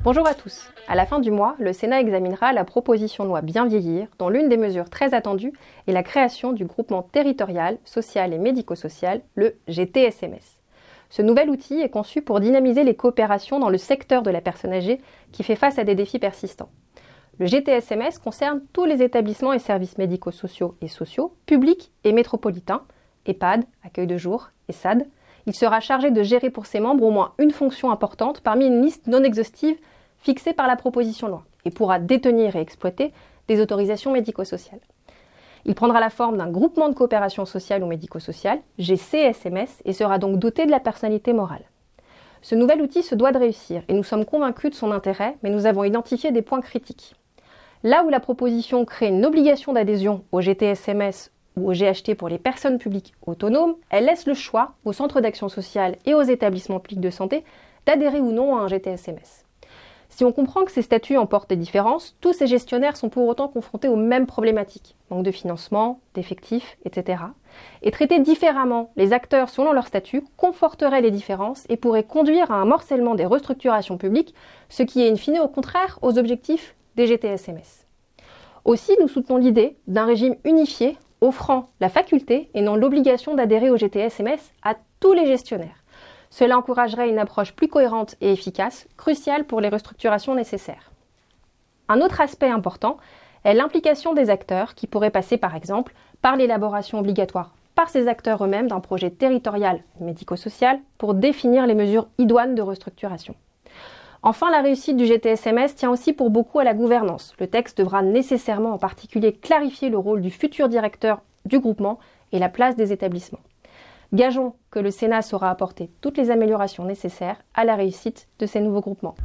Bonjour à tous. À la fin du mois, le Sénat examinera la proposition de loi Bien vieillir, dont l'une des mesures très attendues est la création du groupement territorial, social et médico-social, le GTSMS. Ce nouvel outil est conçu pour dynamiser les coopérations dans le secteur de la personne âgée qui fait face à des défis persistants. Le GTSMS concerne tous les établissements et services médico-sociaux et sociaux, publics et métropolitains, EHPAD, accueil de jour, ESSAD. Il sera chargé de gérer pour ses membres au moins une fonction importante parmi une liste non exhaustive fixée par la proposition de loi et pourra détenir et exploiter des autorisations médico-sociales. Il prendra la forme d'un groupement de coopération sociale ou médico-sociale, GCSMS, et sera donc doté de la personnalité morale. Ce nouvel outil se doit de réussir et nous sommes convaincus de son intérêt, mais nous avons identifié des points critiques. Là où la proposition crée une obligation d'adhésion au GTSMS ou au GHT pour les personnes publiques autonomes, elle laisse le choix aux centres d'action sociale et aux établissements publics de santé d'adhérer ou non à un GTSMS. Si on comprend que ces statuts emportent des différences, tous ces gestionnaires sont pour autant confrontés aux mêmes problématiques, manque de financement, d'effectifs, etc. Et traiter différemment les acteurs selon leur statut conforterait les différences et pourrait conduire à un morcellement des restructurations publiques, ce qui est in fine au contraire aux objectifs des GTSMS. Aussi, nous soutenons l'idée d'un régime unifié offrant la faculté et non l'obligation d'adhérer au GTSMS à tous les gestionnaires. Cela encouragerait une approche plus cohérente et efficace, cruciale pour les restructurations nécessaires. Un autre aspect important est l'implication des acteurs qui pourraient passer par exemple par l'élaboration obligatoire par ces acteurs eux-mêmes d'un projet territorial médico-social pour définir les mesures idoines de restructuration. Enfin, la réussite du GTSMS tient aussi pour beaucoup à la gouvernance. Le texte devra nécessairement en particulier clarifier le rôle du futur directeur du groupement et la place des établissements. Gageons que le Sénat saura apporter toutes les améliorations nécessaires à la réussite de ces nouveaux groupements.